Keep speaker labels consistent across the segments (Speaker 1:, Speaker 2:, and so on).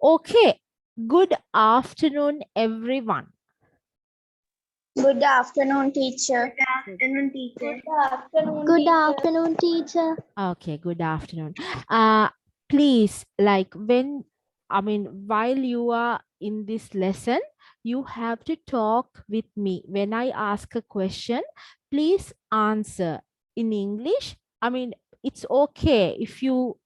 Speaker 1: Okay. Good afternoon, everyone.
Speaker 2: Good afternoon, teacher.
Speaker 3: Good
Speaker 2: Good afternoon, teacher.
Speaker 1: Okay, good afternoon. Please, while you are in this lesson, you have to talk with me. When I ask a question, please answer in English. It's okay if you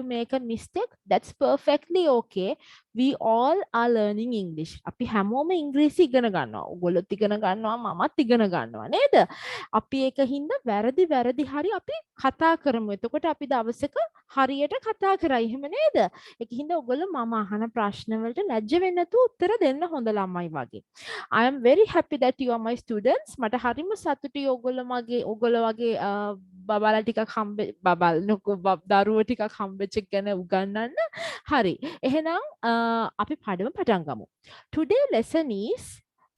Speaker 1: make a mistake. That's perfectly okay. We all are learning English. අපි හැමෝම ඉංග්‍රීසි ඉගෙන ගන්නවා. ඔයගොල්ලොත් ඉගෙන ගන්නවා, මමත් ඉගෙන ගන්නවා නේද? අපි ඒකින්ද වැරදි හරි අපි කතා කරමු. එතකොට අපි දවසක හරියට කතා කරයි. එහෙම නේද? ඒකින්ද ඔයගොල්ලෝ මම අහන ප්‍රශ්න වලට ලැජ්ජ වෙන්නේ නැතුව උත්තර දෙන්න හොඳ ළමයි වගේ. I am very happy that you are my students. මට හරිම සතුටුයි ඔයගොල්ලෝ වගේ බබාලා ටිකක් දරුවෝ ටිකක් හම්බෙච්ච ගැන උගන්වන්න. හරි. එහෙනම් අපි පාඩම පටන් ගමු. Today lesson is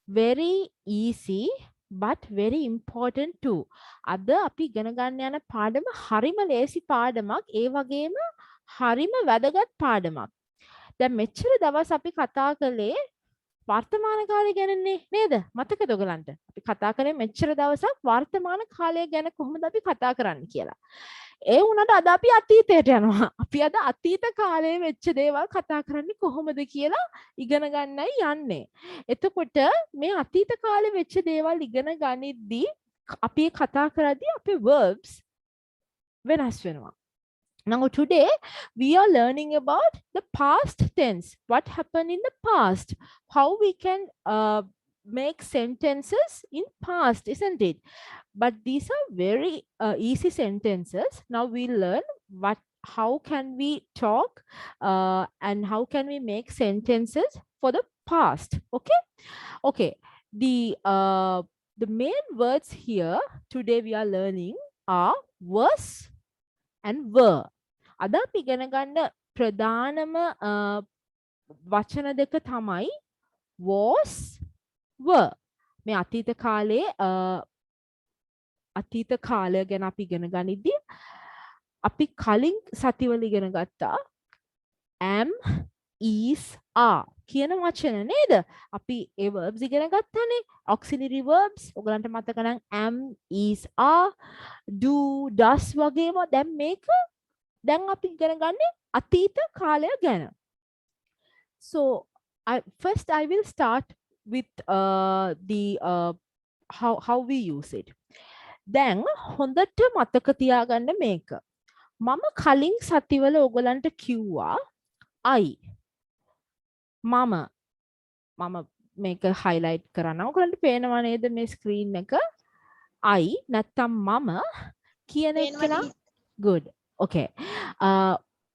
Speaker 1: very easy but very important too. අද අපි ඉගෙන ගන්න යන පාඩම හරිම ලේසි පාඩමක්. ඒ වගේම හරිම වැදගත් පාඩමක්. දැන් මෙච්චර දවස් අපි කතා කළේ වර්තමාන කාලය ගැනනේ නේද? මතකද ඔයගලන්ට? අපි කතා කරේ මෙච්චර දවසක් වර්තමාන කාලය ගැන කොහොමද අපි කතා කරන්නේ කියලා. ඒ වුණාට අද අපි අතීතයට යනවා. අපි අද අතීත කාලයේ වෙච්ච දේවල් කතා කරන්නේ කොහොමද කියලා ඉගෙන ගන්නයි යන්නේ. එතකොට මේ අතීත කාලේ වෙච්ච දේවල් ඉගෙන ගනිද්දී අපි කතා කරද්දී අපේ verbs වෙනස් වෙනවා. Now today we are learning about the past tense. What happened in the past? How we can make sentences in past, isn't it? But these are very easy sentences. Now we learn how can we talk and how can we make sentences for the past. Okay. The main words here today we are learning are was and were. අද අපි ඉගෙන ගන්න ප්‍රධානම වචන දෙක තමයි was were. මේ අතීත කාලය ගැන අපි ඉගෙන ගනිද්දී අපි කලින් සතිවල ඉගෙන ගත්තා am is are කියන වචන නේද? අපි ඒ verbs ඉගෙන ගත්තානේ. auxiliary verbs ඔයගලන්ට මතක නම් am is are do does වගේම දැන් අපි ඉගෙන ගන්නේ අතීත කාලය ගැන. So first I will start with how we use it. දැන් හොඳට මතක තියාගන්න මේක. මම කලින් සතිවල ඔයගලන්ට කිව්වා I මම මේක highlight කරනවා. ඔයගලන්ට පේනවා නේද මේ screen එක? I නැත්තම් මම කියන එක නා good. Okay.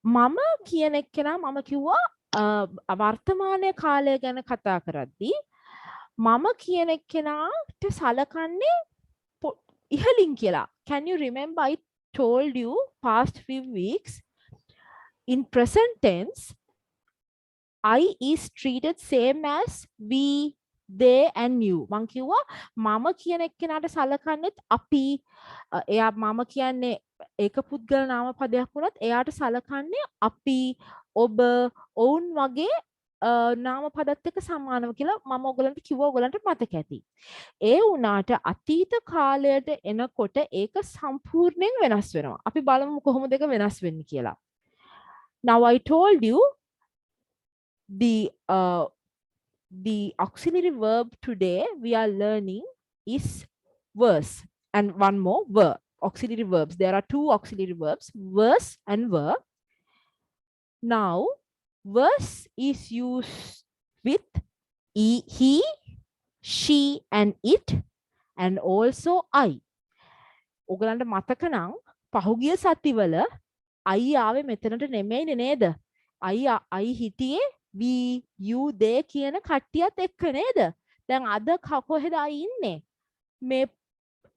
Speaker 1: මම කියන එක්කෙනා මම කිව්වා වර්තමාන කාලය ගැන කතා කරද්දී මම කියන එක්කෙනාට සලකන්නේ ඉහලින් කියලා. Can you remember I told you past few weeks in present tense I is treated same as we, they and you. මං කිව්වා මම කියන එක්කෙනාට සලකන්නේත් අපි එයා මම කියන්නේ ඒක පුද්ගල නාම පදයක් වුණත් එයාට සලකන්නේ අපි ඔබ ඔවුන් වගේ නාම පදත් එක්ක සමානව කියලා මම ඔයගලන්ට කිව්වා. ඔයගලන්ට මතක ඇති. ඒ වුණාට අතීත කාලයට එනකොට ඒක සම්පූර්ණයෙන් වෙනස් වෙනවා. අපි බලමු කොහොමද ඒක වෙනස් වෙන්නේ කියලා. Now I told you the auxiliary verb today we are learning is was and one more were. Auxiliary verbs. There are two auxiliary verbs, was and were. Now, was is used with he, she and it and also I. ඔයගලන්ට මතක නම් පහුගිය සතිවල I ආවේ මෙතනට නෙමෙයිනේ නේද? I හිටියේ we, you, they කියන කට්ටියත් එක්ක නේද? දැන් අද කොහෙද I ඉන්නේ? මේ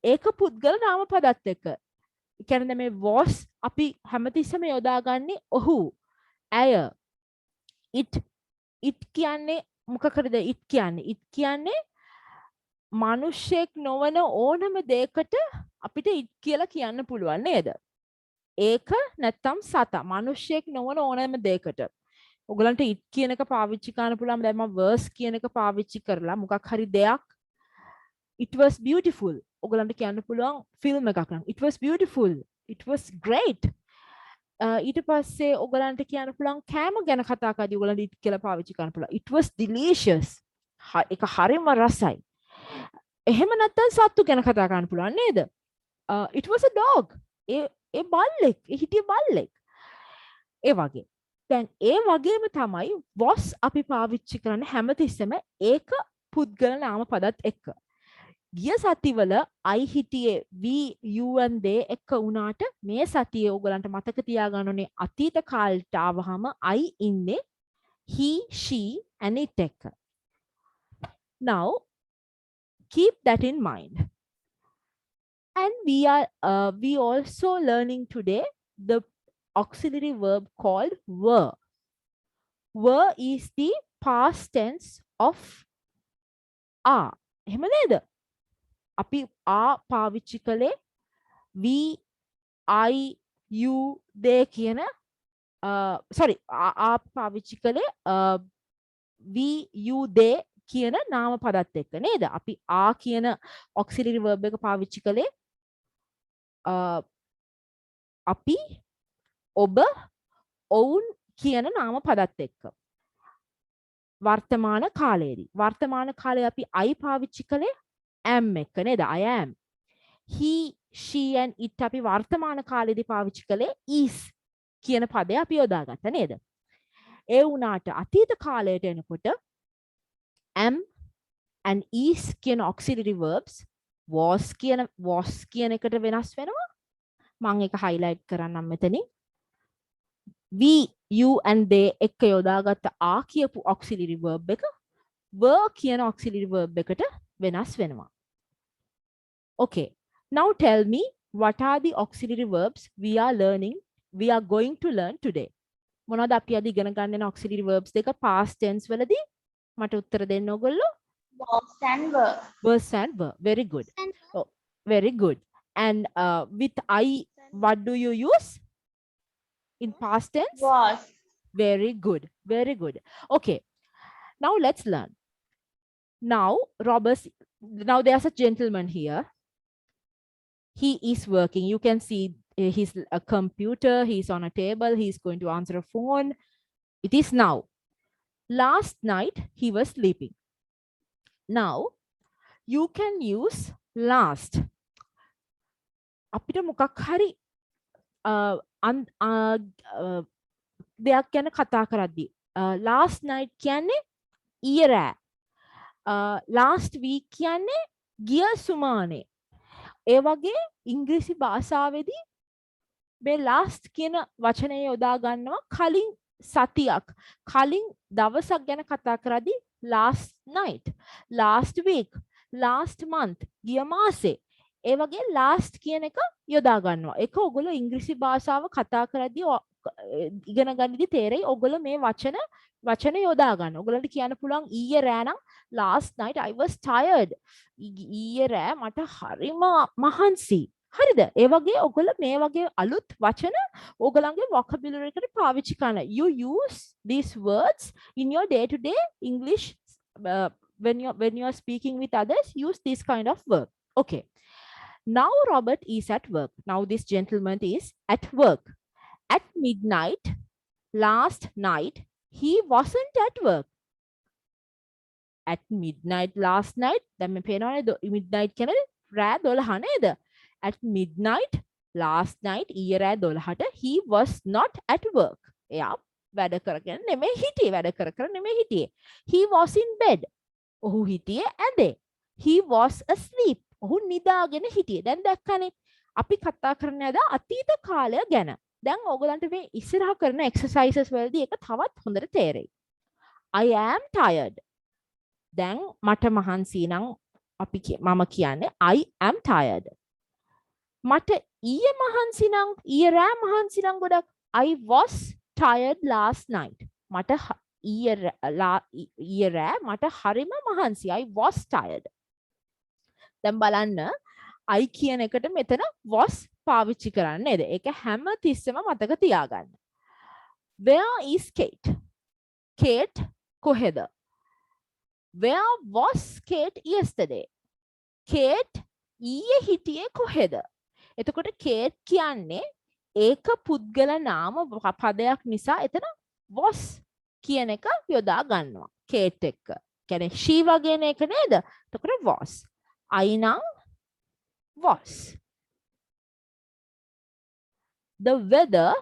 Speaker 1: ඒක පුද්ගල නාම පදත් එක්ක. ඒ කියන්නේ මේ was අපි හැමතිස්සෙම යොදාගන්නේ ඔහු, ඇය. it කියන්නේ මොකකටද it කියන්නේ මිනිස්සෙක් නොවන ඕනම දෙයකට අපිට it කියලා කියන්න පුළුවන් නේද? ඒක නැත්තම් සතා මිනිස්සෙක් නොවන ඕනම දෙයකට. ඔයගලන්ට it කියන එක පාවිච්චි කරන්න පුළුවන්. දැන් මම verse කියන එක පාවිච්චි කරලා මොකක් හරි දෙයක් it was beautiful. ඔයගලන්ට කියන්න පුළුවන් ෆිල්ම් එකක් නම් it was beautiful. It was great. ඊට පස්සේ ඔයගලන්ට කියන්න පුළුවන් කෑම ගැන කතා කරද්දී ඔයගලන්ට it කියලා පාවිච්චි කරන්න පුළුවන්. It was delicious. ඒක හරිම රසයි. එහෙම නැත්නම් සත්තු ගැන කතා කරන්න පුළුවන් නේද? It was a dog. ඒ බල්ලෙක්. ඒ හිටිය බල්ලෙක්. ඒ වගේ. දැන් ඒ වගේම තමයි was අපි පාවිච්චි කරන්නේ හැමතිස්සෙම ඒක පුද්ගල නාම පදත් එක්ක. ගිය සතිවල I හිටියේ we you and they එක්ක වුණාට මේ සතියේ ඔයගලන්ට මතක තියාගන්න ඕනේ අතීත කාලයට ආවහම I ඉන්නේ he she and it එක්ක. Now keep that in mind. And we also learning today the auxiliary verb called were. Were is the past tense of are. එහෙම නේද? අපි are පාවිච්චි කළේ we I you they කියන sorry are පාවිච්චි කළේ we you they කියන නාම පදත් එක්ක නේද? අපි are කියන auxiliary verb එක පාවිච්චි කළේ අපි ඔබ ඔවුන් කියන නාම පදත් එක්ක. වර්තමාන කාලයේදී වර්තමාන කාලේ අපි I පාවිච්චි කළේ am එක්ක නේද? I am. He she and it අපි වර්තමාන කාලයේදී පාවිච්චි කළේ is කියන පදය අපි යොදාගත්තා නේද? ඒ වුණාට අතීත කාලයට එනකොට am and is කියන auxiliary verbs was කියන එකට වෙනස් වෙනවා. මම ඒක highlight කරන්නම් මෙතනින්. we you and they එක්ක යොදාගත්ත are කියපු auxiliary verb එක were කියන auxiliary verb එකට වෙනස් වෙනවා. Okay, now tell me what are the auxiliary verbs we are going to learn today. මොනවද අපි අද ඉගෙන ගන්න යන auxiliary verbs දෙක past tense වලදී? මට උත්තර දෙන්න ඕගොල්ලෝ.
Speaker 2: Was and were.
Speaker 1: Was and were. Very good. Oh, very good. And with I, what do you use in past tense?
Speaker 2: Was.
Speaker 1: Very good. Very good. Okay. Now let's learn. Now there's a gentleman here. He is working. You can see his computer. He's on a table. He's going to answer a phone. It is now. Last night he was sleeping. Now you can use last. අපිට මොකක් හරි දෙයක් ගැන කතා කරද්දී last night කියන්නේ ඊයේ රෑ. last week කියන්නේ ගිය සුමානේ. ඒ වගේ ඉංග්‍රීසි භාෂාවේදී මේ last කියන වචනය යොදා ගන්නවා කලින් සතියක් කලින් දවසක් ගැන කතා කරද්දී last night, last week, last month, ගිය මාසේ. ඒ වගේ last කියන එක යොදා ගන්නවා. ඒක ඔයගොල්ලෝ ඉංග්‍රීසි භාෂාව කතා කරද්දී ඉගෙන ගන්නදී තේරෙයි ඔයගොල්ලෝ මේ වචන යොදා ගන්න. ඔයගොල්ලන්ට කියන්න පුළුවන් ඊයේ රෑ නම් last night I was tired. ඊයේ රෑ මට හරිම මහන්සි. හරිද? ඒ වගේ ඔයගොල්ලෝ මේ වගේ අලුත් වචන ඔයගලන්ගේ vocabulary එකට පාවිච්චි කරන්න. You use these words in your day to day English when you are speaking with others. Use this kind of verb. Okay. Now Robert is at work. Now this gentleman is at work. At midnight last night he wasn't at work. At midnight last night දැන් මේ පේනවනේ midnight කියන්නේ රෑ 12 නේද? At midnight last night ඊයේ රෑ 12ට he was not at work. එයා වැඩ කරගෙන නෙමෙයි හිටියේ. වැඩ කර නෙමෙයි හිටියේ. He was in bed. ඔහු හිටියේ ඇඳේ. He was asleep. ඔහු නිදාගෙන හිටියේ. දැන් දැක්කනේ අපි කතා කරන්නේ අද අතීත කාලය ගැන. දැන් ඕගලන්ට මේ ඉස්සරහ කරන exercises වලදී ඒක තවත් හොඳට තේරෙයි. I am tired. දැන් මට මහන්සි නම් මම කියන්නේ I am tired. මට ඊයේ මහන්සි නම් ඊයේ රෑ මහන්සි නම් ගොඩක් I was tired last night. මට ඊයේ රෑ මට හරිම මහන්සි. I was tired. දැන් බලන්න I කියන එකට මෙතන was පාවිච්චි කරන්නේ නේද? ඒක හැම තිස්සෙම මතක තියාගන්න. Where is Kate? Kate කොහෙද? Where was Kate yesterday? Kate ඊයේ හිටියේ කොහෙද? එතකොට Kate කියන්නේ ඒක පුද්ගල නාම පදයක් නිසා එතන was කියන එක යොදා ගන්නවා. Kate එක්ක. කියන්නේ she වගේන එක නේද? එතකොට was. I නම් was. The weather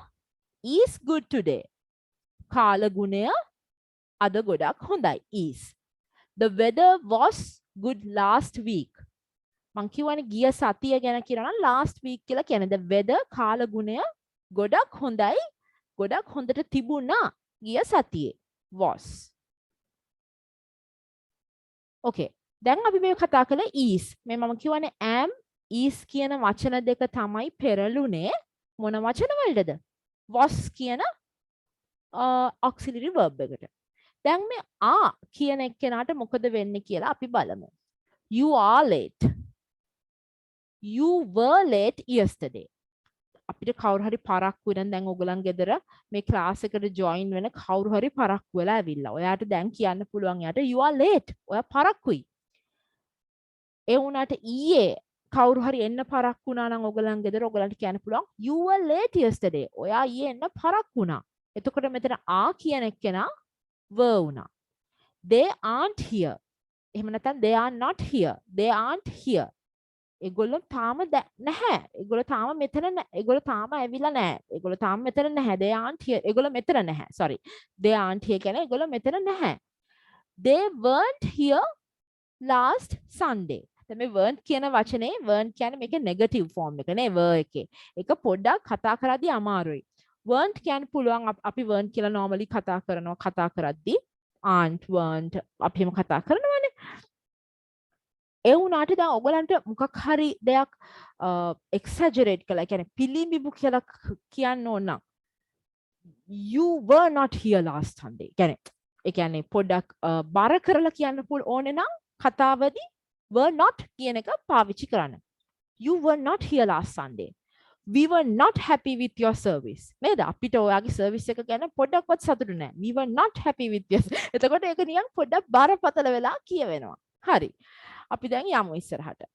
Speaker 1: is good today. කාලගුණය අද ගොඩක් හොඳයි. is. The weather was good last week. මං කියවනේ ගිය සතිය ගැන කියනවා නම් last week කියලා කියන්නේ. The weather කාලගුණය ගොඩක් හොඳයි. ගොඩක් හොඳට තිබුණා ගිය සතියේ. was. Okay. දැන් අපි මේ කතා කළේ is. මේ මම කියවනේ am is කියන වචන දෙක තමයි පෙරළුනේ මොන වචන වලටද? was කියන auxiliary verb එකට. දැන් මේ are කියන එක්කෙනාට මොකද වෙන්නේ කියලා අපි බලමු. You are late. You were late yesterday. අපිට කවුරු හරි පරක්කු වෙන දැන් ඔයගලන් ගෙදර මේ ක්ලාස් එකට ජොයින් වෙන කවුරු හරි පරක්කු වෙලා ඇවිල්ලා. ඔයාට දැන් කියන්න පුළුවන් යාට you are late. ඔයා පරක්කුයි. ඒ වුණාට ඊයේ කවුරු හරි එන්න පරක්කු වුණා නම් ඔයගලන් ගෙදර ඔයගලන්ට කියන්න පුළුවන් you were late yesterday. ඔයා ඊයේ එන්න පරක්කු වුණා. එතකොට මෙතන are කියන එක්කෙනා were වුණා. They aren't here. එහෙම නැත්නම් they are not here. They aren't here. ඒගොල්ලෝ තාම නැහැ. ඒගොල්ලෝ තාම මෙතන නැහැ. ඒගොල්ලෝ තාම ඇවිල්ලා නැහැ. ඒගොල්ලෝ තාම මෙතන නැහැ. They aren't here. ඒගොල්ලෝ මෙතන නැහැ. Sorry. They aren't here කියන්නේ ඒගොල්ලෝ මෙතන නැහැ. They weren't here last Sunday. දැන් මේ weren't කියන වචනේ weren't කියන්නේ මේකේ negative form එක නේ were එකේ. ඒක පොඩ්ඩක් කතා කරද්දී අමාරුයි. weren't කියන්න පුළුවන් අපි weren't කියලා normally කතා කරද්දී aren't weren't අපි එහෙම කතා කරනවානේ. ඒ වුණාට දැන් ඔයගලන්ට මොකක් හරි දෙයක් exaggerate කළා කියන්නේ පිළිඹු කියලා කියන්න ඕන නම් you were not here last Sunday. ඒ කියන්නේ පොඩ්ඩක් බර කරලා කියන්න ඕනේ නම් කතාවදී were not කියන එක පාවිච්චි කරන්න. You were not here last Sunday. We were not happy with your service. නේද? අපිට ඔයාගේ service එක ගැන පොඩ්ඩක්වත් සතුටු නැහැ. We were not happy with your. එතකොට ඒක නිකන් පොඩ්ඩක් බරපතල වෙලා කියවෙනවා. හරි. අපි දැන් යමු ඉස්සරහට.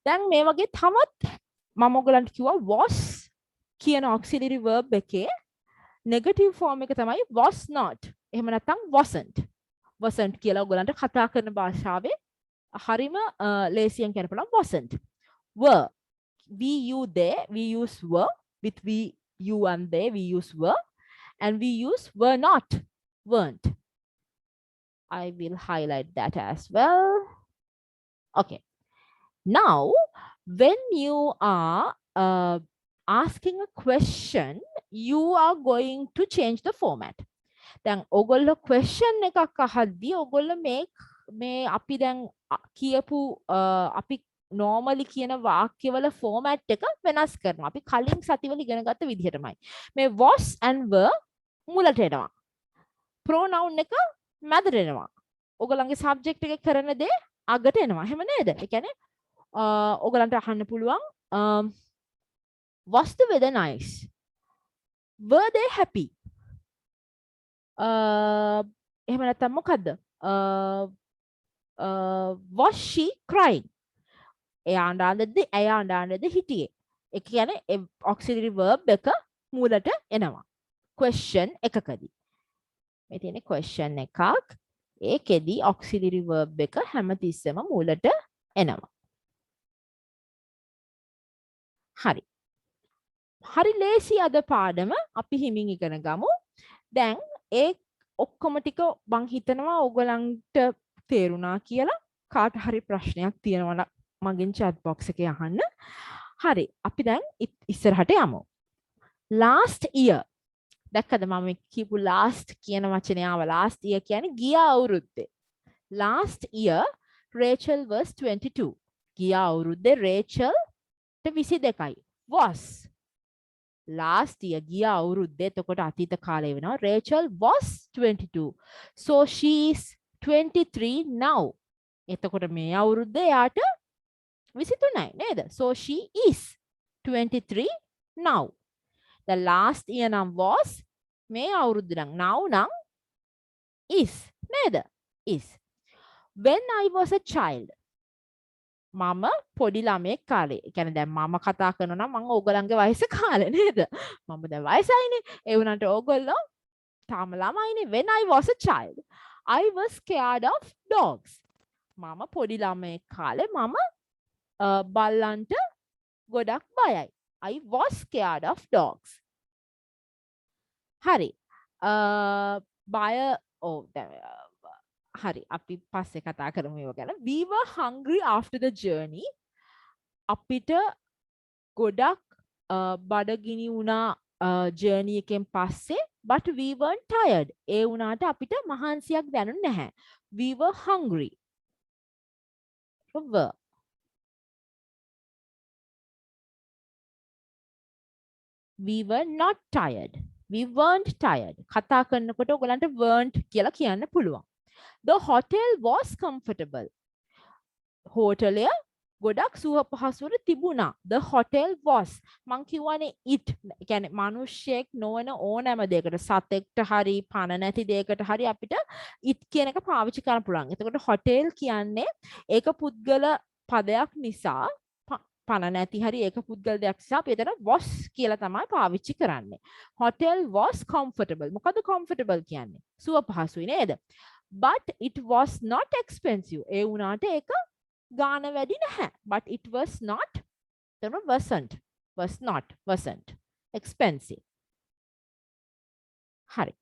Speaker 1: දැන් මේ වගේ තමත් මම ඔයගලන්ට කිව්වා was කියන auxiliary verb එකේ negative form එක තමයි was not. එහෙම නැත්නම් wasn't. wasn't කියලා ඔයගලන්ට කතා කරන භාෂාවේ හරිම ලේසියෙන් කියන්න පුළුවන් wasn't. were we you they we use were with we you and they we use were and we use were not weren't. I will highlight that as well. Okay. Now, when you are asking a question, you are going to change the format. දැන් ඔයගොල්ලෝ question එකක් අහද්දී ඔයගොල්ලෝ මේ අපි දැන් කියපු අපි normally කියන වාක්‍යවල format එක වෙනස් කරනවා. අපි කලින් සතිවල ඉගෙන ගත්ත විදිහටමයි. මේ was and were මුලට එනවා. pronoun එක මැදට එනවා. ඔයගොල්ලන්ගේ subject එකේ කරන දේ අගට එනවා. එහෙම නේද? ඒ කියන්නේ ඔයගලන්ට අහන්න පුළුවන් was the weather nice? Were they happy? එහෙම නැත්නම් මොකද්ද? Was she crying? එයා අඬද්ද හිටියේ. ඒ කියන්නේ auxiliary verb එක මූලට එනවා. question එකකදී. මේ තියෙන question එකක්. ඒකෙදි auxiliary verb එක හැමතිස්සෙම මූලට එනවා. හරි. හරි ලේසි අද පාඩම අපි හිමින් ඉගෙන ගමු. දැන් ඒ ඔක්කොම ටික මං හිතනවා ඔයගලන්ට තේරුණා කියලා. කාට හරි ප්‍රශ්නයක් තියෙනවා නම් මගෙන් chat box එකේ අහන්න. හරි. අපි දැන් ඉස්සරහට යමු. last year දැක්කද මම කියපු last කියන වචනේ ආව last year කියන්නේ ගිය අවුරුද්දේ. last year Rachel was 22. ගිය අවුරුද්දේ Rachel 22යි. was last year ගිය අවුරුද්දේ එතකොට අතීත කාලය වෙනවා. Rachel was 22. So she is 23 now. එතකොට මේ අවුරුද්දේ යාට 23යි නේද? So she is 23 now. The last year නම් was මේ අවුරුද්ද නම් now නම් is නේද? is. When I was a child. මම පොඩි ළමයෙක් කාලේ. ඒ කියන්නේ දැන් මම කතා කරනවා නම් මම ඕගලන්ගේ වයස කාලේ නේද? මම දැන් වයසයිනේ. ඒ වුණාට ඕගොල්ලෝ තාම ළමයිනේ. When I was a child, I was scared of dogs. මම පොඩි ළමයෙක් කාලේ මම බල්ලන්ට ගොඩක් බයයි. I was scared of dogs. හරි. බය හරි අපි පස්සේ කතා කරමු ඒව ගැන. We were hungry after the journey. අපිට ගොඩක් බඩගිනි වුණා ජර්නි එකෙන් පස්සේ, but we weren't tired. ඒ වුණාට අපිට මහන්සියක් දැනුනේ නැහැ. We were hungry. were. We were not tired. We weren't tired. කතා කරනකොට ඔයගලන්ට weren't කියලා කියන්න පුළුවන්. The hotel was comfortable. හෝටලය ගොඩක් සුව පහසුවට තිබුණා. The hotel was. මං කියවනේ it. කියන්නේ මිනිස්සෙක් නොවන ඕනෑම දෙයකට, සතෙක්ට හරි පණ නැති දෙයකට හරි අපිට it කියන එක පාවිච්චි කරන්න පුළුවන්. එතකොට hotel කියන්නේ ඒක පුද්ගල පදයක් නිසා, පණ නැති හරි ඒක පුද්ගල දෙයක් නිසා අපි එතන was කියලා තමයි පාවිච්චි කරන්නේ. Hotel was comfortable. මොකද comfortable කියන්නේ? සුව පහසුයි නේද? But it was not expensive. ඒ වුණාට ඒක ගාන වැඩි නැහැ. But it was not, wasn't expensive. හරි.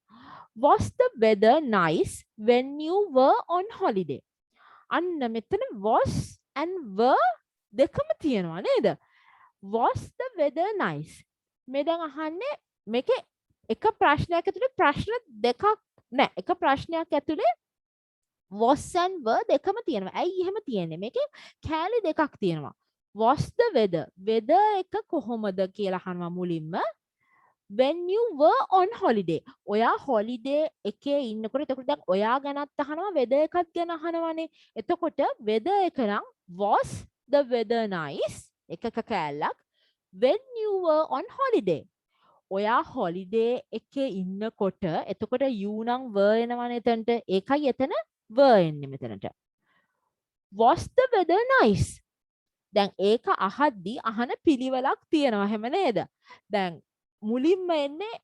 Speaker 1: Was the weather nice when you were on holiday? අන්න මෙතන was and were දෙකම තියෙනවා නේද? Was the weather nice? මේ දැන් අහන්නේ මේකේ එක ප්‍රශ්නයක් ඇතුලේ ප්‍රශ්න දෙකක් නෑ. එක ප්‍රශ්නයක් ඇතුලේ was and were දෙකම තියෙනවා. ඇයි එහෙම තියෙන්නේ? මේකේ කෑලි දෙකක් තියෙනවා. Was the weather? weather එක කොහොමද කියලා අහනවා මුලින්ම. When you were on holiday. ඔයා holiday එකේ ඉන්නකොට එතකොට දැන් ඔයා ගැනත් අහනවා weather එකත් ගැන අහනවානේ. එතකොට weather එක නම් was the weather nice? එකක කෑල්ලක්. When you were on holiday. ඔයා holiday එකේ ඉන්නකොට එතකොට you නම් were එනවනේ එතනට. ඒකයි එතන were එන්නේ මෙතනට. Was the weather nice? දැන් ඒක අහද්දී අහන පිළිවෙලක් තියෙනවා හැම නේද? දැන් මුලින්ම එන්නේ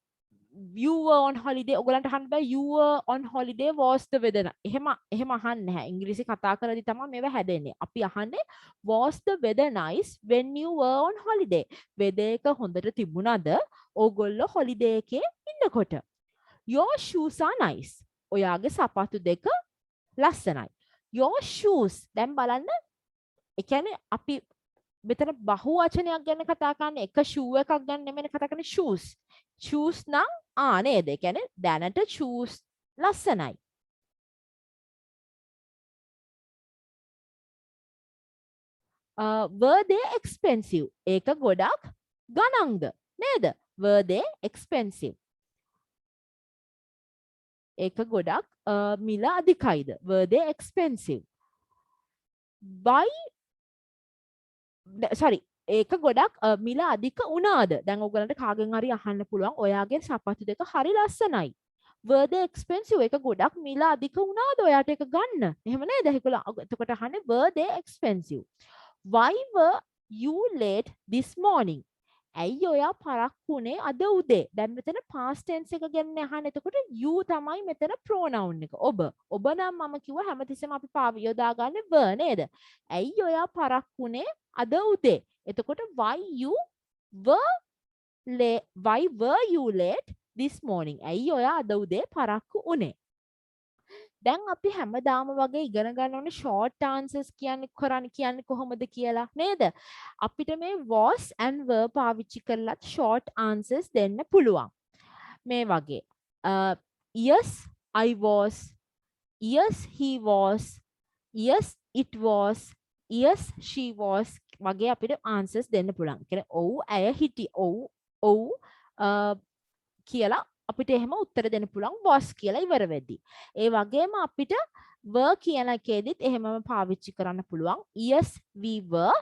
Speaker 1: you were on holiday. ඔයගලන්ට අහන්න බෑ you were on holiday was the weather nice. එහෙම අහන්නේ නැහැ. ඉංග්‍රීසි කතා කරද්දී තමයි මේවා හැදෙන්නේ. අපි අහන්නේ was the weather nice when you were on holiday. weather එක හොඳට තිබුණාද ඕගොල්ලෝ holiday එකේ ඉන්නකොට? Your shoes are nice. ඔයාගේ සපත්තු දෙක ලස්සනයි. Your shoes. දැන් බලන්න. ඒ කියන්නේ අපි මෙතන බහු වචනයක් ගැන කතා කරන්නේ, එක shoe එකක් ගැන නෙමෙයි කතා කරන්නේ shoes. shoes නම් නේද? ඒ කියන්නේ දැනට shoes ලස්සනයි. were they expensive? ඒක ගොඩක් ගණන්ද නේද? were they expensive? ඒක ගොඩක් මිල අධිකයිද? were they expensive? ඒක ගොඩක් මිල අධික වුණාද? දැන් ඔයගලන්ට කාගෙන් හරි අහන්න පුළුවන් ඔයාගේ සපත්තු දෙක හරි ලස්සනයි. were they expensive? ඒක ගොඩක් මිල අධික වුණාද ඔයාට ඒක ගන්න? එහෙම නේද? එතකොට අහන්නේ were they expensive? Why were you late this morning? ඇයි ඔයා පරක්කුනේ අද උදේ? දැන් මෙතන past tense එක ගැන අහන්නේ. එතකොට you තමයි මෙතන pronoun එක. ඔබ නම් මම කිව්වා හැමතිස්සෙම අපි යොදා ගන්න were නේද? ඇයි ඔයා පරක්කුනේ අද උදේ? එතකොට why were you late this morning? ඇයි ඔයා අද උදේ පරක්කු උනේ? දැන් අපි හැමදාම වගේ ඉගෙන ගන්න ඕනේ short answers කියන්නේ කොහොමද කියලා නේද? අපිට මේ was and were පාවිච්චි කරලා short answers දෙන්න පුළුවන්. මේ වගේ yes I was, yes he was, yes it was, yes she was වගේ අපිට answers දෙන්න පුළුවන්. කියන්නේ ඔව් ඇය හිටි, ඔව් කියලා අපිට එහෙම උත්තර දෙන්න පුළුවන් was කියලා ඉවර වෙද්දී. ඒ වගේම අපිට were කියන එකේදීත් එහෙමම පාවිච්චි කරන්න පුළුවන්. yes we were,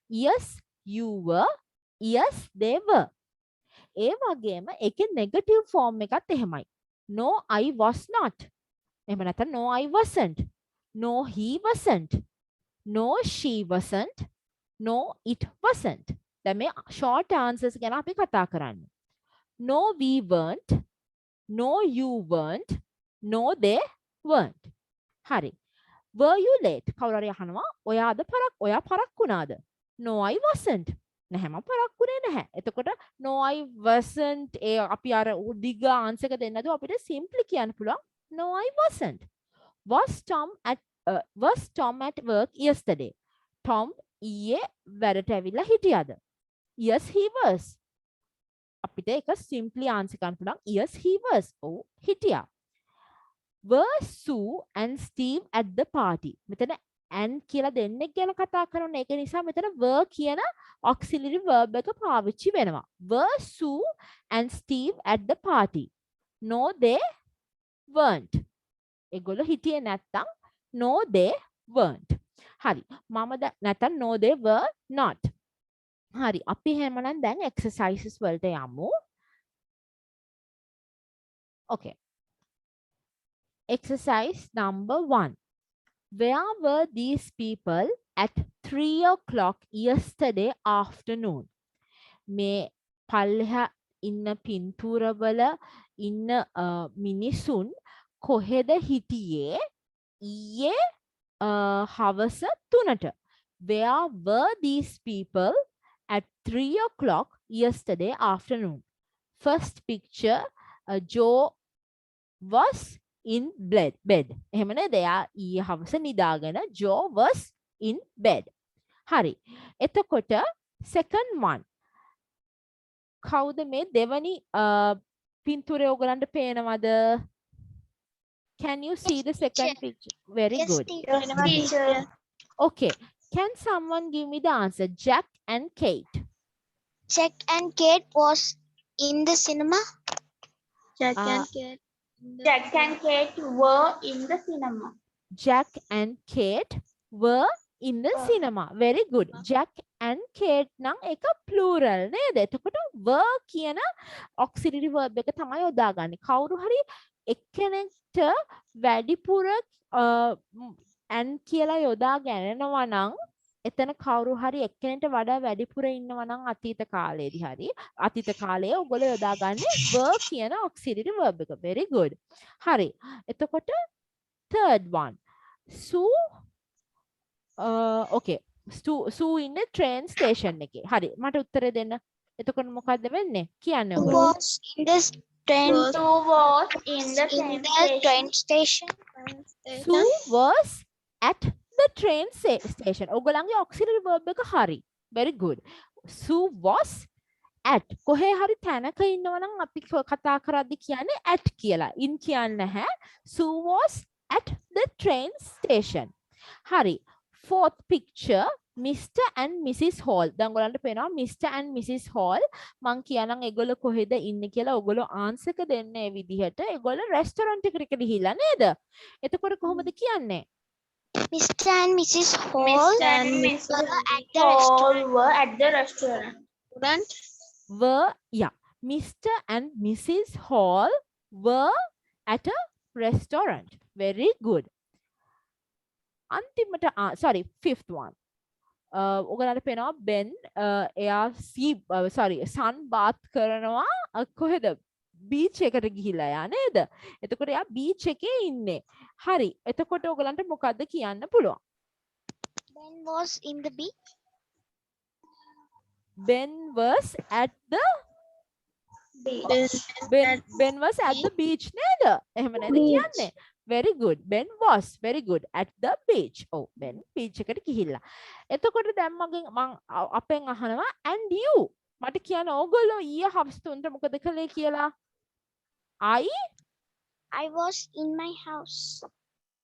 Speaker 1: yes you were, yes they were. ඒ වගේම ඒකේ negative form එකත් එහෙමයි. no I was not, එහෙම නැත්නම් no I wasn't. No he wasn't. No she wasn't. No it wasn't. දැන් මේ short answers ගැන අපි කතා කරන්නේ. No we weren't. No you weren't. No they weren't. හරි. Were you late? කවුරු හරි අහනවා ඔයා පරක්කු වුණාද? No I wasn't. නැහැ මම පරක්කුනේ නැහැ. එතකොට no I wasn't ඒ අපි අර දිග ආන්සර් එක දෙන්නද අපිට simply කියන්න පුළුවන් no I wasn't. Was Tom at work yesterday? Tom ඊයේ වැඩට ඇවිල්ලා හිටියද? Yes he was. අපිට ඒක simply answer කරන්න පුළුවන් yes he was. ඔව් හිටියා. Were Sue and Steve at the party? මෙතන and කියලා දෙන්නෙක් ගැන කතා කරනවා. ඒක නිසා මෙතන were කියන auxiliary verb එක පාවිච්චි වෙනවා. Were Sue and Steve at the party? No they weren't. ඒගොල්ලෝ හිටියේ නැත්තම් no they weren't. හරි. මම නැත්තම් no they were not. හරි. අපි එහෙමනම් දැන් exercises වලට යමු. Okay. Exercise number 1. Where were these people at 3 o'clock yesterday afternoon? මේ පල්ලෙහා ඉන්න පින්තූරවල ඉන්න මිනිසුන් කොහෙද හිටියේ ඊයේ හවස 3ට? Where were these people at 3 o'clock yesterday afternoon? First picture, Joe was in bed. එහෙම නේද? එයා ඊයේ හවස නිදාගෙන Joe was in bed. හරි. එතකොට second one. කවුද මේ දෙවනි පින්තූරය ඔයගලන්ට පේනවද? Can you see the second picture? Very good. Okay. Can someone give me the answer? Jack and Kate.
Speaker 2: Jack and Kate was in the cinema. Jack and Kate were in the cinema.
Speaker 1: Jack and Kate were in the cinema. Very good. Jack and Kate නම් එක plural නේද? එතකොට were කියන auxiliary verb එක තමයි යොදාගන්නේ. කවුරු හරි එක්කෙනෙක්ට වැඩිපුර and කියලා යොදා ගන්නනවා නම් එතන කවුරු හරි එක්කෙනෙක්ට වඩා වැඩිපුර ඉන්නවා නම් අතීත කාලයේදී හරි අතීත කාලයේ ඔයගොල්ලෝ යොදාගන්නේ were කියන auxiliary verb එක. Very good. හරි. එතකොට third one. Okay. Sue ඉන්නේ train station එකේ. හරි. මට උත්තරේ දෙන්න. එතකොට මොකද්ද වෙන්නේ? කියන්න ඔයගොල්ලෝ.
Speaker 2: Was in this train. Sue was in the train station.
Speaker 1: Sue was at the train station. ඔයගොල්ලන්ගේ auxiliary verb එක හරි. Very good. Sue was at. කොහේ හරි තැනක ඉන්නවා නම් අපි කතා කරද්දි කියන්නේ at කියලා. in කියන්නේ නැහැ. Sue was at the train station. හරි. Fourth picture, Mr. and Mrs. Hall. දැන් ඔයගලන්ට පේනවා Mr. and Mrs. Hall. මං කියනනම් ඒගොල්ලෝ කොහෙද ඉන්නේ කියලා ඔයගොල්ලෝ ආන්සර් එක දෙන්නේ මේ විදිහට. ඒගොල්ලෝ රෙස්ටොරන්ට් එකකට ගිහිල්ලා නේද? එතකොට කොහොමද කියන්නේ?
Speaker 2: Mr. and Mrs. Hall were at the restaurant.
Speaker 1: Mr. and Mrs. Hall were at a restaurant. Very good. අන්තිමට fifth one. ඔයගලන්ට පේනවා Ben එයා sun bath කරනවා කොහෙද? beach එකට ගිහිලා යා නේද? එතකොට එයා beach එකේ ඉන්නේ. හරි. එතකොට ඔයගලන්ට මොකද්ද කියන්න පුළුවන්?
Speaker 2: Ben was in the beach.
Speaker 1: Ben was at the Ben was at the beach නේද? එහෙම නේද කියන්නේ? Very good. Ben was very good at the beach. Oh, Ben beach එකට ගිහිල්ලා. එතකොට දැන් මම අපෙන් අහනවා and you. මට කියන්න ඕගොල්ලෝ ඊයේ හවස 3ට මොකද කළේ කියලා?
Speaker 2: I was in my house.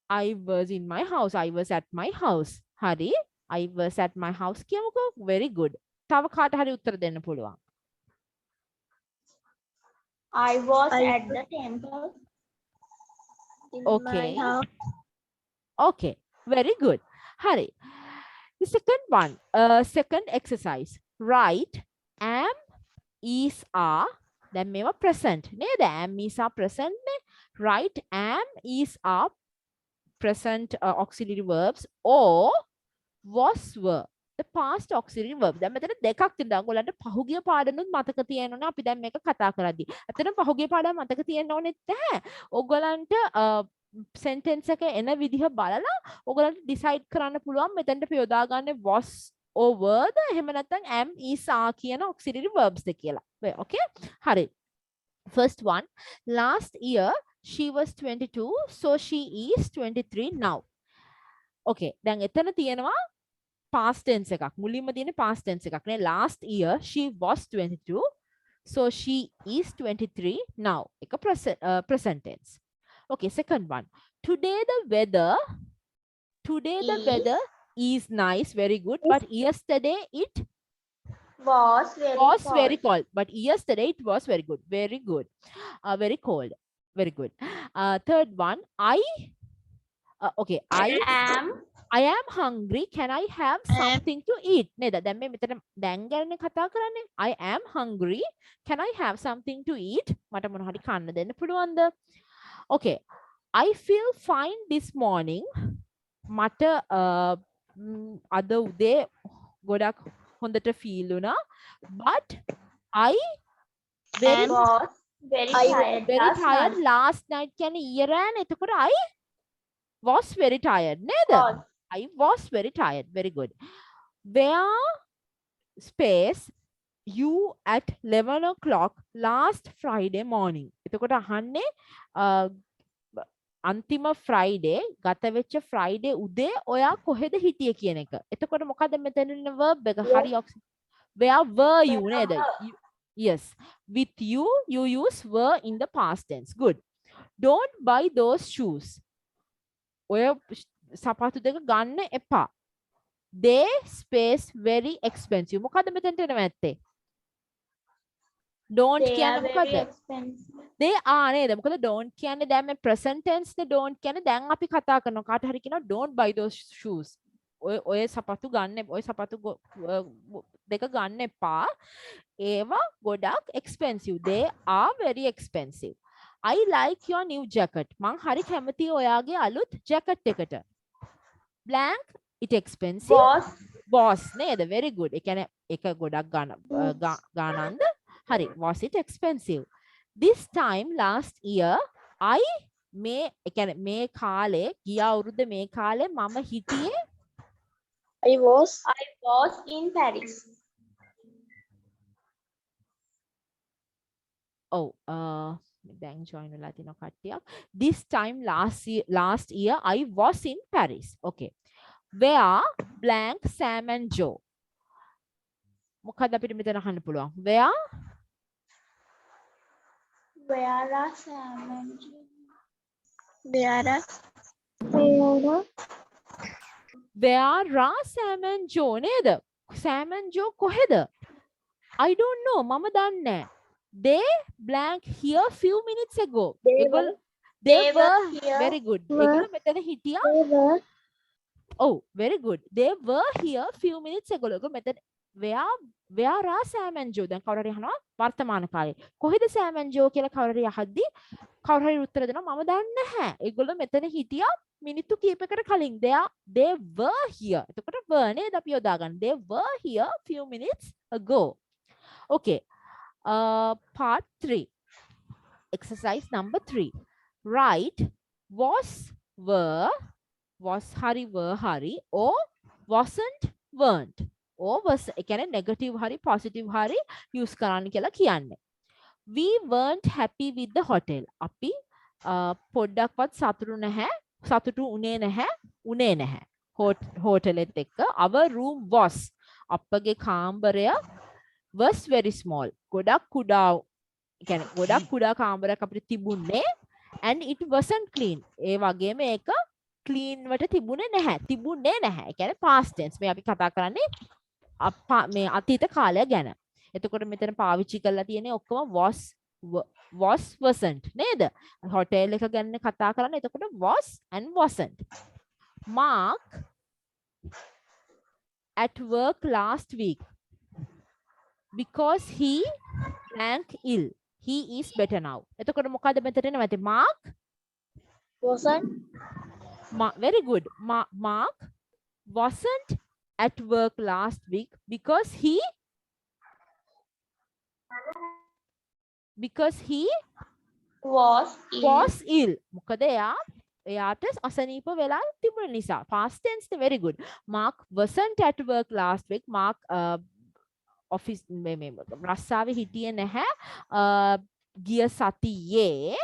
Speaker 1: I was in my house. I was at my house. හරි. I was at my house කියමුකෝ. Very good. තව කාට හරි උත්තර දෙන්න පුළුවන්.
Speaker 2: I was at the temple.
Speaker 1: Okay. Okay. Very good. Hari. The second one, second exercise. Write am, is, are. Then මේවා present. නේද? Am, is, are present නේ. Right? Am is up present auxiliary verbs or was were the past auxiliary verb. දැන් මෙතන දෙකක් තියෙනවා. ඔයගොල්ලන්ට පහුගිය පාඩනුත් මතක තියෙනවනේ අපි දැන් මේක කතා කරද්දි. ඇත්තටම පහුගිය පාඩම මතක තියෙන්න ඕනෙත් නැහැ. ඔයගොල්ලන්ට sentence එක එන විදිහ බලලා ඔයගොල්ලන්ට decide කරන්න පුළුවන් මෙතනට අපි යොදා ගන්න was or were ද එහෙම නැත්නම් am is are කියන auxiliary verbs ද කියලා. Okay? හරි. First one, last year she was 22, so she is 23 now. Okay, දැන් එතන තියෙනවා past tense එකක්. මුලින්ම තියෙන past tense එකක් නේ. Last year she was 22, so she is 23 now. එක present tense. Okay, second one. Today the weather is nice, very good, but yesterday it
Speaker 2: Was
Speaker 1: very cold. But yesterday it was very good. Very good. Very cold. Very good. Third one. I am hungry. Can I have something to eat? නේද? දැන් මේ මෙතන දැන් ගැන කතා කරන්නේ. I am hungry. Can I have something to eat? මට මොන හරි කන්න දෙන්න පුළුවන්ද? Okay. I feel fine this morning. මට අද උදේ ගොඩක් හොඳට feel වුණා. But I
Speaker 2: was very
Speaker 1: tired last night. කියන්නේ ඊයේ රෑ නේ. එතකොට I was very tired නේද? I was very tired. Very good. Where space you at 11 o'clock last Friday morning. එතකොට අහන්නේ අන්තිම Friday ගත වෙච්ච Friday උදේ ඔයා කොහෙද හිටියේ කියන එක. එතකොට මොකද මෙතන ඉන්න verb එක? හරි where were you නේද? Yes. With you use were in the past tense. Good. Don't buy those shoes. ඔය සපත්තු දෙක ගන්න එපා. They space very expensive. මොකද මෙතනට එනවා ඇත්තේ? Don't කියන්නේ මොකද? They are නේද? මොකද don't කියන්නේ දැන් මේ present tense නේ. Don't කියන්නේ දැන් අපි කතා කරනවා. කාට හරි කියනවා don't buy those shoes. ඔය සපත්තු ගන්න ඔය සපත්තු දෙක ගන්න එපා. ඒවා ගොඩක් expensive. They are very expensive. I like your new jacket. මං හරි කැමතියි ඔයාගේ අලුත් jacket එකට. Blank, it expensive. Was නේද? Very good. ඒ කියන්නේ එක ගොඩක් ගානන්ද? හරි. Was it expensive? This time last year I මේ ඒ කියන්නේ මේ කාලේ ගිය අවුරුද්ද මේ කාලේ මම හිටියේ
Speaker 2: I was in Paris.
Speaker 1: දැන් join වෙලා තිනවා කට්ටියක්. This time last year I was in Paris. Okay. Where blank Sam and Joe. මොකද අපිට මෙතන අහන්න පුළුවන්. Where
Speaker 2: are Sam and Joe?
Speaker 1: Where are Sam and Joe නේද? Sam and Joe කොහෙද? I don't know. මම දන්නේ නැහැ. They blank here few minutes ago. They were here. Very good. ඒගොල්ලෝ මෙතන හිටියා. Oh, very good. They were here few minutes ago. ඒගොල්ලෝ මෙතන where are Sam and Joe? දැන් කවුරු හරි අහනවා වර්තමාන කාලේ. කොහෙද Sam and Joe කියලා කවුරු හරි අහද්දි කවුරු හරි උත්තර දෙනවා මම දන්නේ නැහැ. ඒගොල්ලෝ මෙතන හිටියා මිනිත්තු කිහිපයකට කලින්. They were here. එතකොට were නේද අපි යොදා ගන්න. They were here few minutes ago. Okay. Part 3. Exercise number 3. Write was, were, was hari, were hari, or wasn't, weren't. Or was ඒ කියන්නේ negative hari, positive hari use කරන්න කියලා කියන්නේ. We weren't happy with the hotel. අපි පොඩ්ඩක්වත් සතුටු උනේ නැහැ. හෝටලෙත් එක්ක our room was අපගේ කාමරය was very small. ගොඩක් කුඩා කාමරයක් අපිට තිබුණේ and it wasn't clean. ඒ වගේම ඒක clean වට තිබුණේ නැහැ. ඒ කියන්නේ past tense. මේ අපි කතා කරන්නේ මේ අතීත කාලය ගැන. එතකොට මෙතන පාවිච්චි කරලා තියෙන්නේ ඔක්කොම was wasn't නේද? hotel එක ගැන කතා කරන්නේ. එතකොට was and wasn't. Mark at work last week because he blank ill. He is better now. එතකොට මොකද මෙතන එනවා? Mark
Speaker 2: Wasn't.
Speaker 1: Very good. Mark wasn't at work last week because he
Speaker 2: Was ill.
Speaker 1: was ill. මොකද එයාට අසනීප වෙලා තිබුණ නිසා. Past tense very good. Mark wasn't at work last week. Mark office රස්සාවේ හිටියේ නැහැ ගිය සතියේ.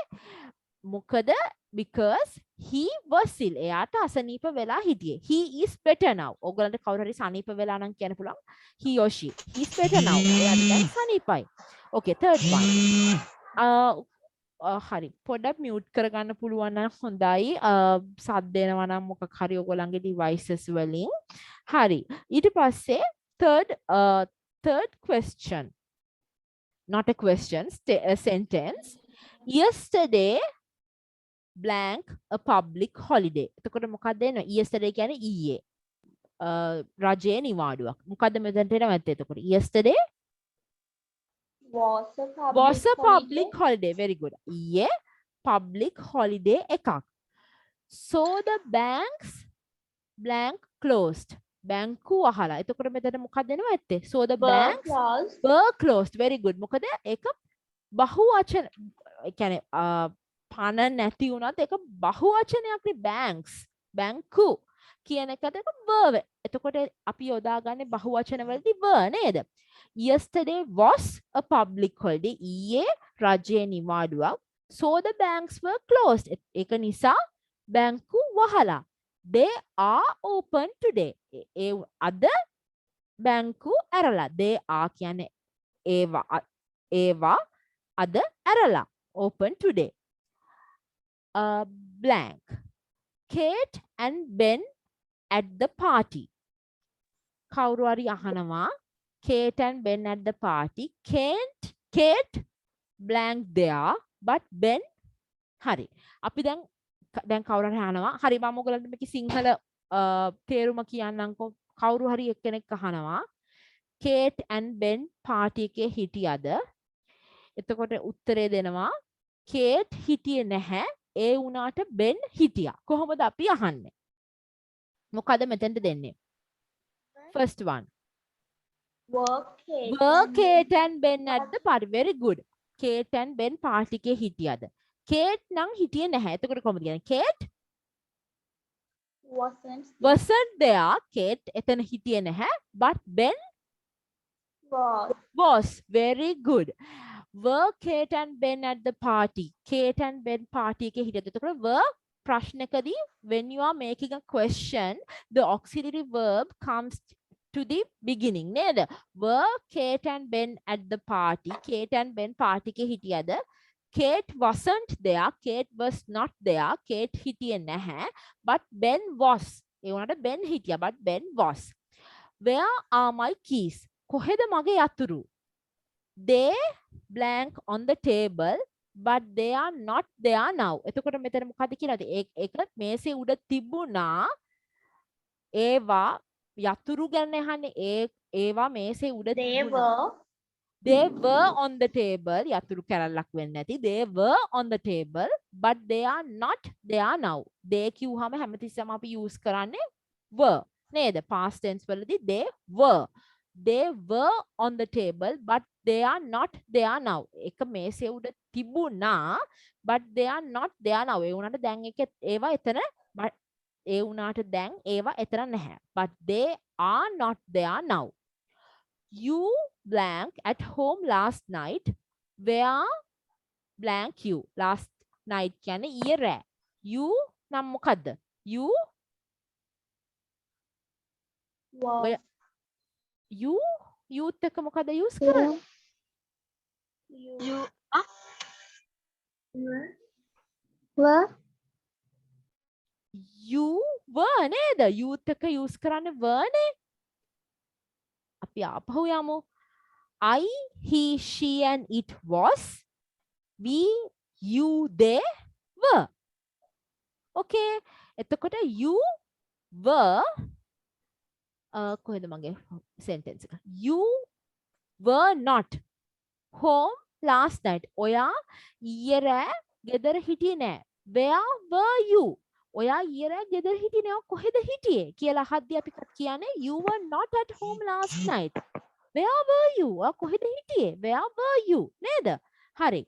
Speaker 1: මොකද because he was ill. එයාට අසනීප වෙලා හිටියේ. He is better now. ඔයගලන්ට කවුරු හරි සනීප වෙලා නම් කියන්න පුළුවන්. He or she. He is better now. එයාට දැන් සනීපයි. Okay, third one. හරි පොඩ්ඩක් මියුට් කරගන්න පුළුවන් නම් හොඳයි. සද්ද එනවා නම් මොකක් හරි ඔයගොල්ලන්ගේ devices වලින්. හරි. ඊට පස්සේ third question. Not a question, a sentence. Yesterday blank a public holiday. එතකොට මොකක්ද එන්නේ? Yesterday කියන්නේ ඊයේ. රජයේ නිවාඩුවක්. මොකද්ද මෙතනට එනවා එතකොට? Yesterday was a public holiday. Very good. ඊයේ public holiday එකක්. So the banks blank closed. බැංකුව අහලා. එතකොට මෙතන මොකක්ද එනවා ඇත්තේ? So the banks were closed. Very good. මොකද ඒක බහුවචන කියන්නේ පණ නැති වුණත් ඒක බහුවචනයක්නේ banks. බැංකු කියන එකට ඒක were. එතකොට අපි යොදාගන්නේ බහුවචන වලදී were නේද? Yesterday was a public holiday. ඊයේ රජයේ නිවාඩුවක්. So the banks were closed. ඒක නිසා බැංකු වහලා. They are open today. අද බැංකු ඇරලා. They are කියන්නේ ඒවා අද ඇරලා. Open today. Blank. Kate and Ben at the party. කවුරු හරි අහනවා Kate and Ben at the party. Kate blank there but Ben හරි. අපි දැන් කවුරු හරි අහනවා. හරි මම ඔයගලන්ට මේකේ සිංහල තේරුම කියන්නම්කෝ. කවුරු හරි එක්කෙනෙක් අහනවා Kate and Ben party එකේ හිටියද? එතකොට උත්තරේ දෙනවා Kate හිටියේ නැහැ. ඒ වුණාට Ben හිටියා. කොහොමද අපි අහන්නේ? මොකද මෙතෙන්ට දෙන්නේ? First one. Were Kate and Ben at the party? Very good. Kate and Ben party එකේ හිටියද? Kate නම් හිටියේ නැහැ. එතකොට කොහොමද කියන්නේ? Kate wasn't there. Kate එතන හිටියේ නැහැ. But Ben was. Very good. Were Kate and Ben at the party? Kate and Ben party එකේ හිටියද? එතකොට were ප්‍රශ්නකදී when you are making a question, the auxiliary verb comes to the beginning නේද? Were Kate and Ben at the party? Kate and Ben party එකේ හිටියද? Kate wasn't there. Kate was not there. Kate හිටියේ නැහැ. But Ben was. ඒ වුණාට Ben හිටියා. But Ben was. Where are my keys? කොහෙද මගේ යතුරු? They blank on the table but they are not there now. එතකොට මෙතන මොකද කියලාද? ඒක මේසේ උඩ තිබුණා. ඒවා යතුරු ගැන අහන්නේ. ඒවා මේසේ උඩ තිබුණා. They were on the table. යතුරු කැරල්ලක් වෙන්නේ නැති. They were on the table but they are not there now. They කිව්වහම හැමතිස්සෙම අපි use කරන්නේ were නේද? Past tense වලදී they were. They were on the table but they are not there now. එක මේසේ උඩ තිබුණා but they are not there now. ඒ වුණාට දැන් ඒවා එතන ඒ වුණාට දැන් ඒවා එතන නැහැ. But they are not there now. You blank at home last night. Where blank you? Last night කියන්නේ ඊයේ රෑ. You නම් මොකද්ද? You youth එක මොකද use කරන්නේ? You were නේද? youth එක use කරන්නේ were නේ. අපි ආපහු යමු. I, he, she and it was. We, you, they were. Okay. එතකොට you were කොහෙද මගේ sentence එක? You were not home last night. ඔයා ඊයේ රෑ ගෙදර හිටියේ නෑ. where were you? ඔයා ඊයරෑ ගෙදර හිටියේ නෑ කොහෙද හිටියේ කියලා අහද්දී අපි කියන්නේ you were not at home last night. Where were you? ඔයා කොහෙද හිටියේ? Where were you? නේද? හරි.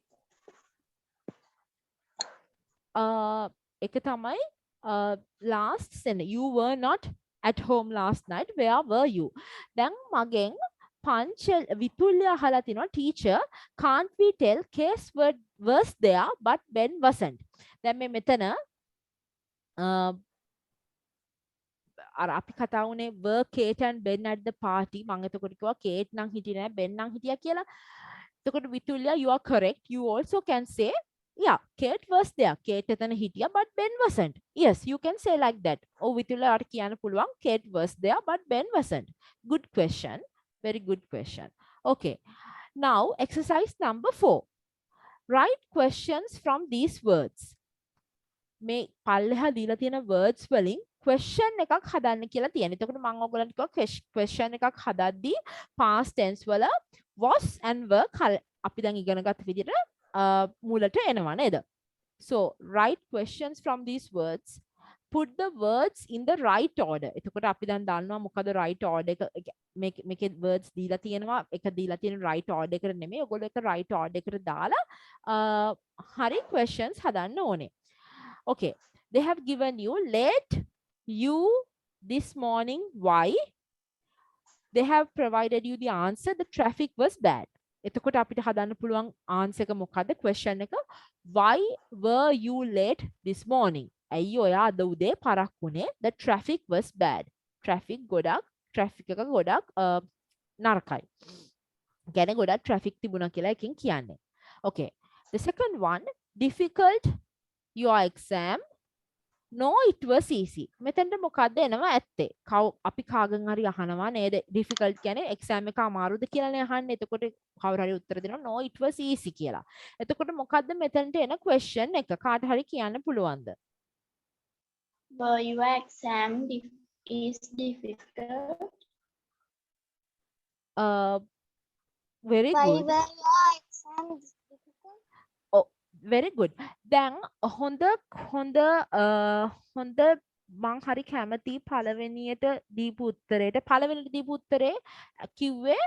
Speaker 1: එක තමයි last sentence. You were not at home last night. Where were you? දැන් මගෙන් පංචල් විතුල්‍ය අහලා තිනවා teacher can't we tell case was there but Ben wasn't. දැන් මේ මෙතන අර අපි කතා වුණේ were Kate and Ben at the party. මම එතකොට කිව්වා Kate නම් හිටියේ නෑ Ben නම් හිටියා කියලා. එතකොට විතුල්‍ය you are correct. You also can say yeah, Kate was there. Kate එතන හිටියා but Ben wasn't. Yes, you can say like that. ඔව් විතුල්‍ය ඔයාට කියන්න පුළුවන් Kate was there but Ben wasn't. Good question. Very good question. Okay. Now exercise number 4. Write questions from these words. මේ පල්ලෙහා දීලා තියෙන words වලින් question එකක් හදන්න කියලා තියෙනවා. එතකොට මම ඔයගලන්ට කිව්වා question එකක් හදද්දී past tense වල was and were අපි දැන් ඉගෙනගත්ත විදිහට මුලට එනවා නේද? So write questions from these words. Put the words in the right order. එතකොට අපි දැන් දන්නවා මොකද right order එක මේකේ words දීලා තියෙනවා. එක දීලා තියෙන right order එකට නෙමෙයි. ඔයගොල්ලෝ එක right order එකට දාලා හරි questions හදන්න ඕනේ. Okay, they have given you late you this morning. Why? They have provided you the answer. The traffic was bad. එතකොට අපිට හදන්න පුළුවන් answer එක මොකද්ද? question එක why were you late this morning? ඇයි ඔයා අද උදේ පරක් වුණේ? The traffic was bad. traffic එක ගොඩක් නරකයි. කියන්නේ ගොඩක් traffic තිබුණා කියලා එකකින් කියන්නේ. Okay, the second one, difficult your exam. No, it was easy. මෙතෙන්ට මොකද්ද එනවා ඇත්තේ? අපි කාගෙන් හරි අහනවා නේද? difficult කියන්නේ exam එක අමාරුද කියලානේ අහන්නේ. එතකොට කවුරු හරි උත්තර දෙනවා no, it was easy කියලා. එතකොට මොකද්ද මෙතෙන්ට එන question එක? කාට හරි කියන්න පුළුවන්ද?
Speaker 2: Your exam is difficult.
Speaker 1: Very
Speaker 2: Why
Speaker 1: good.
Speaker 2: were your exams difficult?
Speaker 1: Oh, very good. දැන් හොඳ මං හරි කැමති පළවෙනියට දීපු උත්තරේ කිව්වේ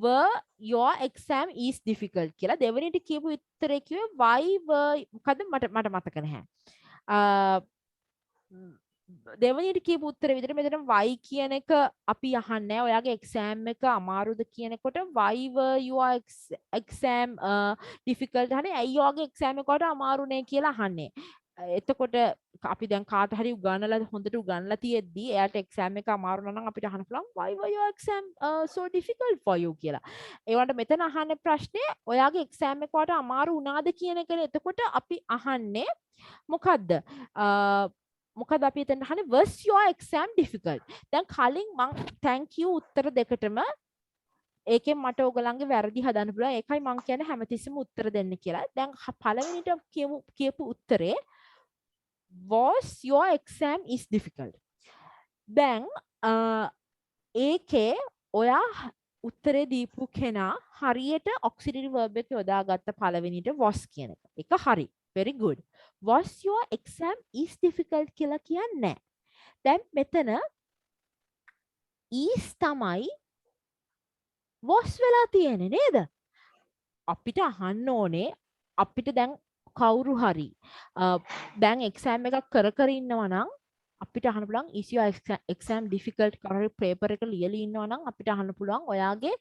Speaker 1: were your exam is difficult කියලා. දෙවෙනියට කියපු උත්තරේ කිව්වේ why were මොකද මට මතක නැහැ. දෙවෙනියට කියපු උත්තරේ විදිහට මෙතන why කියන එක අපි අහන්නේ. ඔයාගේ exam එක අමාරුද කියනකොට why were your exam difficult හනේ ඇයි ඔයාගේ exam එක වට අමාරුනේ කියලා අහන්නේ. එතකොට අපි දැන් කාට හරි උගන්වලා හොඳට උගන්වලා තියෙද්දි එයාට exam එක අමාරු නම් අපිට අහන්න පුළුවන් why were your exam so difficult for you කියලා. ඒවට මෙතන අහන්නේ ප්‍රශ්නේ ඔයාගේ exam එක වට අමාරු වුණාද කියන එකනේ. එතකොට අපි අහන්නේ මොකද්ද? මොකද අපි එතන අහන්නේ was your exam difficult. දැන් කලින් මම thank you උත්තර දෙකටම ඒකෙන් මට ඔයගලන්ගේ වැරදි හදන්න පුළුවන්. ඒකයි මම කියන්නේ හැමතිස්සෙම උත්තර දෙන්න කියලා. දැන් පළවෙනිට කියපු උත්තරේ was your exam is difficult. දැන් ඒකේ ඔයා උත්තරේ දීපු කෙනා හරියට auxiliary verb එක යොදාගත්ත පළවෙනිට was කියන එක. ඒක හරි. Very good. Was your exam is difficult කියලා කියන්නේ. දැන් මෙතන is තමයි was වෙලා තියෙන්නේ නේද? අපිට අහන්න ඕනේ අපිට දැන් කවුරු හරි දැන් exam එකක් කර ඉන්නවා නම් අපිට අහන්න පුළුවන් is your exam difficult කරේ paper එක ලියලා ඉන්නවා නම් අපිට අහන්න පුළුවන් ඔයාගේ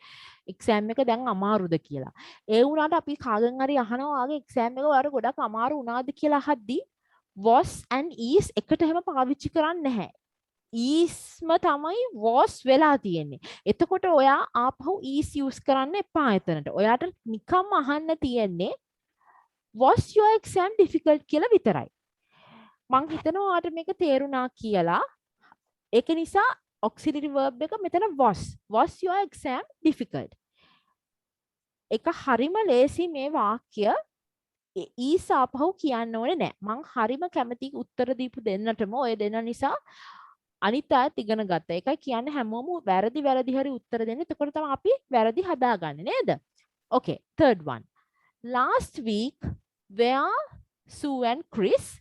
Speaker 1: exam එක දැන් අමාරුද කියලා. ඒ වුණාට අපි කාගෙන් හරි අහනවා ඔයාගේ exam එක ඔයාලට ගොඩක් අමාරු වුණාද කියලා අහද්දි was and is එකට හැම පාවිච්චි කරන්නේ නැහැ. isම තමයි was වෙලා තියෙන්නේ. එතකොට ඔයා ආපහු is use කරන්න එපා එතනට. ඔයාට නිකම්ම අහන්න තියෙන්නේ was your exam difficult කියලා විතරයි. මං හිතනවා ඔයාට මේක තේරුණා කියලා. ඒක නිසා auxiliary verb එක මෙතන was your exam difficult. ඒක හරිම ලේසි මේ වාක්‍ය is ආපහු කියන්න ඕනේ නැහැ. මං හරිම කැමති උත්තර දීපු දෙන්නටම ඔය දෙන්න නිසා අනිත් අයත් ඉගෙන ගත්තා. ඒකයි කියන්නේ හැමෝම වැරදි හරි උත්තර දෙන්න. එතකොට තමයි අපි වැරදි හදාගන්නේ නේද? Okay, third one. Last week where Sue and Chris.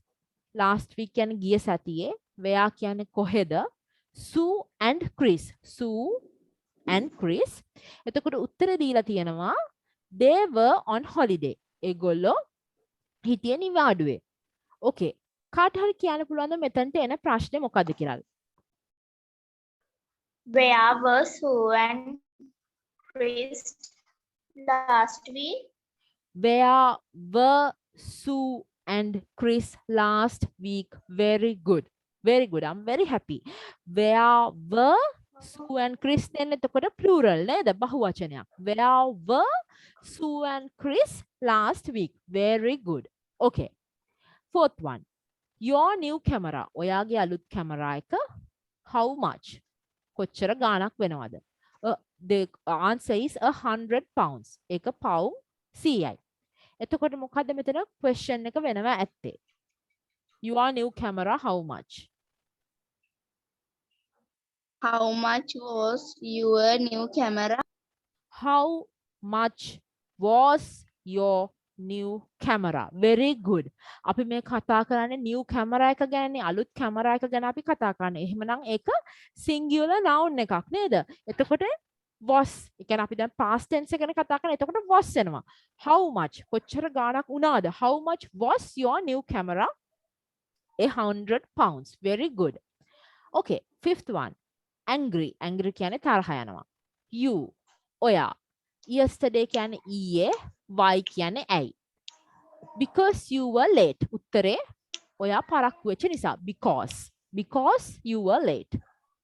Speaker 1: Last week කියන්නේ ගිය සතියේ. Where කියන්නේ කොහෙද? Sue and Chris. Sue and Chris. එතකොට උත්තර දීලා තියෙනවා they were on holiday. ඒගොල්ලෝ හිටියේ නිවාඩුවේ. Okay. කාට හරි කියන්න පුළුවන්ද මෙතනට එන ප්‍රශ්නේ මොකද්ද කියලා?
Speaker 2: Where were Sue and Chris last week?
Speaker 1: Where were Sue and Chris last week? Very good. Very good. I'm very happy. Where were Sue and Chris then එතකොට plural නේද? බහුවචනයක්. Where were Sue and Chris last week? Very good. Okay. Fourth one. Your new camera. ඔයාගේ අලුත් camera එක how much? කොච්චර ගාණක් වෙනවද? The answer is £100. ඒක pound 100යි. එතකොට මොකද්ද මෙතන question එක වෙනවා ඇත්තේ? Your new camera how much?
Speaker 2: How much was your new camera?
Speaker 1: How much was your new camera? Very good. අපි මේ කතා කරන්නේ new camera එක ගැනනේ අලුත් camera එක ගැන අපි කතා කරන්නේ. එහෙමනම් ඒක singular noun එකක් නේද? එතකොට was ඒ කියන්නේ අපි දැන් past tense එක ගැන කතා කරන එතකොට was එනවා. How much කොච්චර ගාණක් වුණාද? How much was your new camera? £100. Very good. Okay, fifth one. Angry. Angry කියන්නේ තරහ යනවා. You ඔයා. Yesterday කියන්නේ ඊයේ. Why කියන්නේ ඇයි? Because you were late. උත්තරේ ඔයා පරක්කු වෙච්ච නිසා. Because you were late.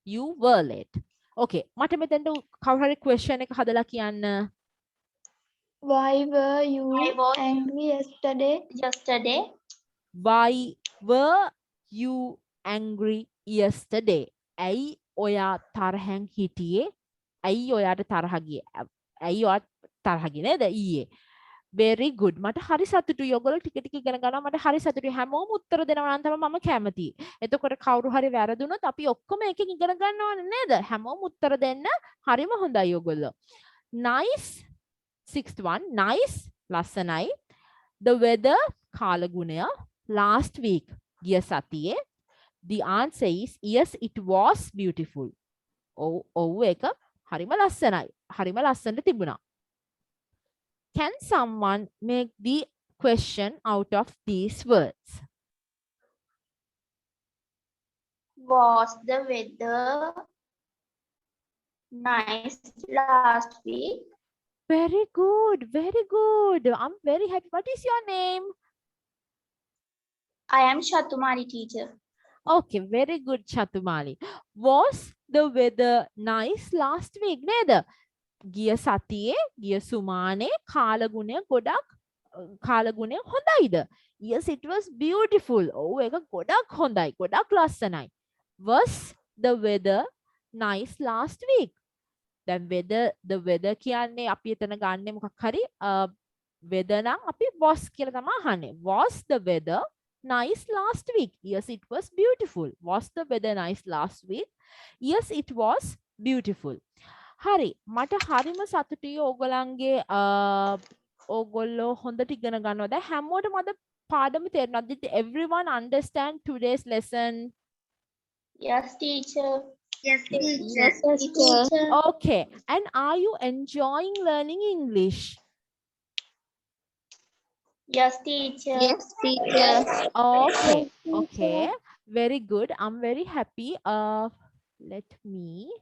Speaker 1: You were late. Okay. මට මෙතෙන්ට කවුරු හරි question එක හදලා කියන්න.
Speaker 2: Why were you angry yesterday?
Speaker 1: Why were you angry yesterday? ඇයි ඔයා තරහෙන් හිටියේ? ඇයි ඔයාට තරහ ගියේ? ඇයි ඔයා තරහ ගියේ නේද ඊයේ? Very good. මට හරි සතුටුයි. ඔයගොල්ලෝ ටික ටික ඉගෙන ගන්නවා. මට හරි සතුටුයි. හැමෝම උත්තර දෙනවා නම් තමයි මම කැමතියි. එතකොට කවුරු හරි වැරදුනොත් අපි ඔක්කොම එකකින් ඉගෙන ගන්න ඕනේ නේද? හැමෝම උත්තර දෙන්න. හරිම හොඳයි ඔයගොල්ලෝ. Nice. Sixth one. Nice. ලස්සනයි. The weather කාලගුණය last week ගිය සතියේ. The answer is yes, it was beautiful. ඔව් ඒක හරිම ලස්සනයි. හරිම ලස්සනට තිබුණා. Can someone make the question out of these words?
Speaker 2: Was the weather nice last week?
Speaker 1: Very good, very good. I'm very happy. What is your name?
Speaker 2: I am Shatumari, teacher.
Speaker 1: Okay, very good, Chatumali. Was the weather nice last week? නේද? ගිය සතියේ ගිය සුමානේ කාලගුණය හොඳයිද? Yes, it was beautiful. ඔව් ඒක ගොඩක් හොඳයි. ගොඩක් ලස්සනයි. Was the weather nice last week? දැන් the weather කියන්නේ අපි එතන ගන්නෙ මොකක් හරි weather නම් අපි was කියලා තමයි අහන්නේ. Was the weather nice last week? Yes, it was beautiful. Was the weather nice last week? Yes, it was beautiful. හරි මට හරිම සතුටුයි ඕගොල්ලන්ගේ ඕගොල්ලෝ හොඳට ඉගෙන ගන්නවා. දැන් හැමෝටම අද පාඩම තේරෙනවද? Did everyone understand today's lesson?
Speaker 2: Yes, teacher. Yes, teacher.
Speaker 1: Okay. And are you enjoying learning English?
Speaker 2: Yes, teacher. Yes, teacher.
Speaker 1: Okay. Okay. Very good. I'm very happy. Let me